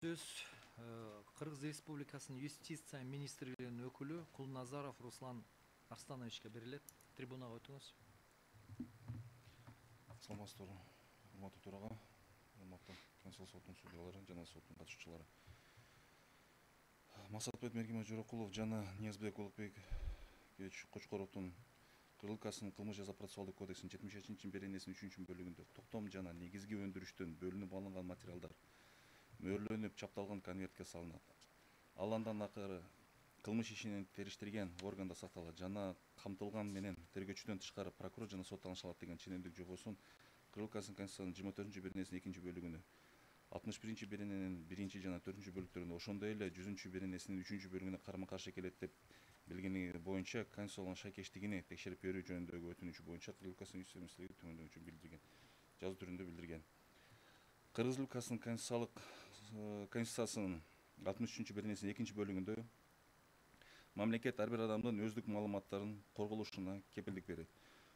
сөз Кыргыз Республикасынын юстиция министрлигинин өкүлү Кулназаров Руслан Арстановичке берилет. Трибунага өтүңүз. Саламатсыздарбы, урматтуу төрага, урматтуу Конституциялык соттун судьялары жана соттун катышуучулары. Масатбек Мергимов Жорокулов жана Ниязбек Улукбекович Кочкоровдун Кыргызстандын кылмыш жаза процессуалдык кодексинин 73 беренесинин 3 бөлүгүндө токтом жана негизги өндүрүштөн бөлүнүп алынган материалдар мөөрлөнүп чапталган конвертке салынат. Ал андан акыры кылмыш ишинин териштирген органда сакталат жана камтылган менен тергөөчүдөн тышкары прокурор жана сот таныша деген ченемдик жобосун Кыргызстандын Конституциясынын 24 беренесинин 2 бөлүгүнө 61 берененин 1 жана 4 бөлүктөрүндө ошондой эле 100 беренесинин 3 бөлүгүнө карама каршы келет деп билгени боюнча конституциялык шайкештигини текшерип берүү жөнүндөгү өтүнүчү боюнча Кыргыз Республикасынын министрлиги төмөндөгүчө билдирген жазуу түрүндө билдирген. Кыргыз Республикасынын Конституциясынын 63 беренесинин 2 бөлүгүндө мамлекет ар бир адамдын өздүк маалыматтарын корголушуна кепилдик берет.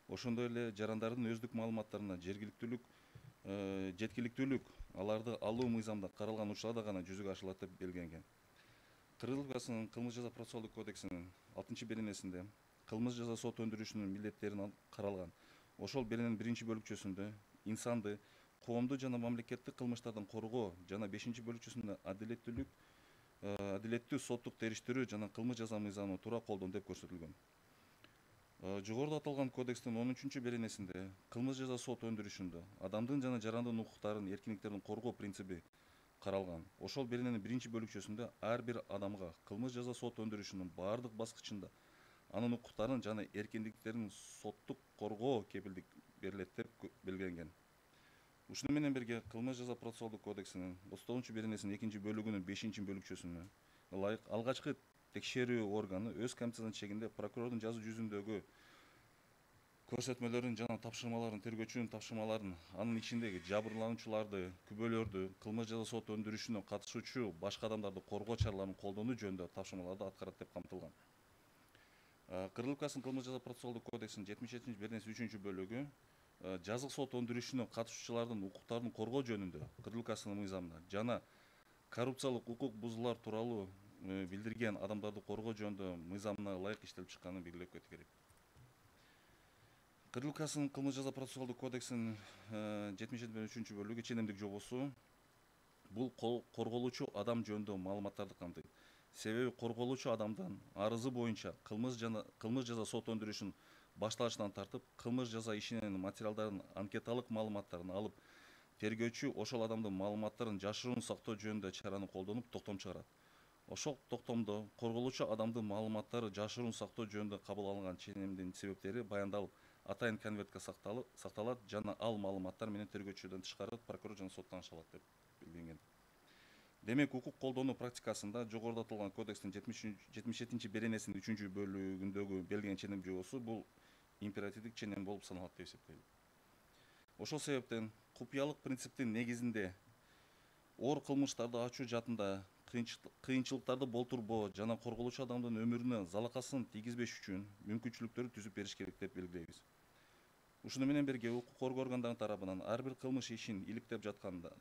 Ошондой эле жарандардын өздүк маалыматтарына жеткиликтүүлүк аларды алуу мыйзамда каралган учурда гана жүзүгө ашырылат деп белгиленген. Кыргыз Республикасынын кылмыш жаза процессуалдык кодексинин 6 беренесинде кылмыш жаза сот өндүрүшүнүн милдеттерин каралган. Ошол берененин 1 бөлүкчөсүндө инсанды, коомду жана мамлекеттик кылмыштардан коргоо жана 5 бөлүкчөсүндө адилеттүү соттук териштирүү жана кылмыш жаза мыйзамын туура колдонуу деп көрсөтүлгөн. Жогоруда аталган кодекстин 13 беренесинде кылмыш жаза сот өндүрүшүндө адамдын жана жарандын укуктарын, эркиндиктерин коргоо принциби каралган. Ошол берененин 1 бөлүкчөсүндө ар бир адамга кылмыш жаза сот өндүрүшүнүн баардык баскычында анын укуктарын жана эркиндиктерин соттук коргоо кепилдик берилет деп белгиленген. Ушуну менен бирге кылмыш жаза процессуалдык кодексинин 39 беренесинин 2 бөлүгүнүн 5 бөлүкчөсүнө ылайык алгачкы текшерүү органы өз компетенциясынын чегинде прокурордун жазуу жүзүндөгү көрсөтмөлөрүн жана тапшырмаларын, тергөөчүнүн тапшырмаларын, анын ичиндеги жабырлануучуларды, күбөлөрдү, кылмыш жаза сот өндүрүшүнө катышуучу башка адамдарды коргоо чараларын колдонуу жөнүндө тапшырмаларды аткарат деп камтылган. Кыргыз Республикасынын кылмыш жаза процессуалдык кодексинин 77 беренесинин 3 бөлүгү жазык сот өндүрүшүнө катышуучулардын укуктарын коргоо жөнүндө Кыргыз Республикасынын мыйзамына жана коррупциялык укук бузуулар тууралуу билдирген адамдарды коргоо жөнүндө мыйзамына ылайык иштелип чыкканын белгилеп кетүү керек. Кыргыз Республикасынын кылмыш жаза процессуалдык кодексинин 77 бөлүгү ченемдик жобосу бул корголуучу адам жөнүндө маалыматтарды камтыйт. Себеби корголуучу адамдын арызы боюнча кылмыш жаза сот өндүрүшүнүн башталышынан тартып кылмыш жаза ишинин материалдарын, анкеталык маалыматтарын алып, тергөөчү ошол адамдын маалыматтарын жашыруун сактоо жөнүндө чараны колдонуп токтом чыгарат. Ошол токтомдо корголуучу адамдын маалыматтары жашыруун сактоо жөнүндө кабыл алынган ченемдин себептери баяндалып, атайын конвертке сакталат жана ал маалыматтар менен тергөөчүдөн тышкары прокурор жана сот тааныша алат деп белгиленген. Демек, укук колдонуу практикасында жогоруда аталган кодекстин 77 беренесинин 3 бөлүгүндөгү белгиленген ченем жобосу бул императивдик ченем болуп саналат деп эсептейт. Ошол себептен купуялык принциптин негизинде оор кылмыштарды ачуу жаатында кыйынчылыктарды болтурбоо жана корголуучу адамдын өмүрүнө залакасын тийгизбеш үчүн мүмкүнчүлүктөрдү түзүп бериш керек деп белгилейбиз. Ушуну менен бирге укук коргоо органдары тарабынан ар бир кылмыш ишин иликтеп жатканда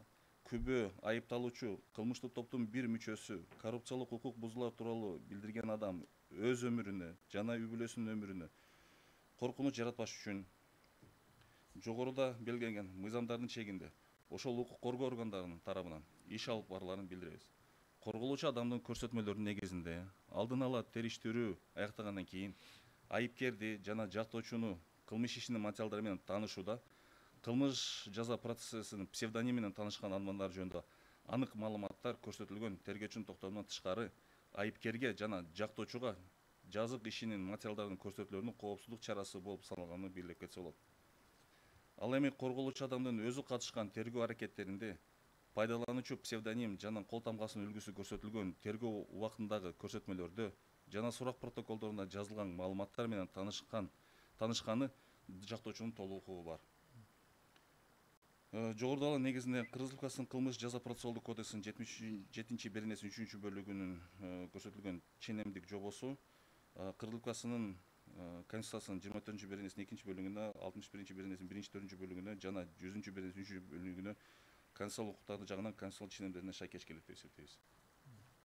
күбө, айыпталуучу, кылмыштык топтун бир мүчөсү, коррупциялык укук бузуулар тууралуу билдирген адам өз өмүрүнө жана үй бүлөсүнүн өмүрүнө коркунуч жаратпаш үчүн жогоруда белгиленген мыйзамдардын чегинде ошол укук коргоо органдарынын тарабынан иш алып барыларын билдиребиз. Корголуучу адамдын көрсөтмөлөрүнүн негизинде алдын ала териштирүү аяктагандан кийин айыпкерди жана жактоочуну кылмыш ишинин материалдары менен таанышууда кылмыш жаза процессинин псевдоним менен таанышкан адамдар жөнүндө анык маалыматтар көрсөтүлгөн тергөөчүнүн токтомунан тышкары айыпкерге жана жактоочуга жазык ишинин материалдарынын көрсөтүүлөрүнүн коопсуздук чарасы болуп саналганын белгилеп кетсе болот. Ал эми корголуучу адамдын өзү катышкан тергөө аракеттеринде пайдалануучу псевдоним жана кол тамгасынын үлгүсү көрсөтүлгөн тергөө убактындагы көрсөтмөлөрдө жана сурак протоколдорунда жазылган маалыматтар менен таанышканы жактоочунун толук укугу бар. Жогорудагы негизинде Кыргыз Республикасынын кылмыш жаза процессуалдык кодексинин 77 беренесинин 3 бөлүгүнүн көрсөтүлгөн ченемдик жобосу Кыргыз Республикасынын Конституциясынын 24 беренесинин 2 бөлүгүнө, 61 беренесинин 1-4 бөлүгүнө жана 100 беренесинин 3 бөлүгүнө конституциялык укуктары жагынан конституциялык ченемдерине шайкеш келет деп эсептейбиз.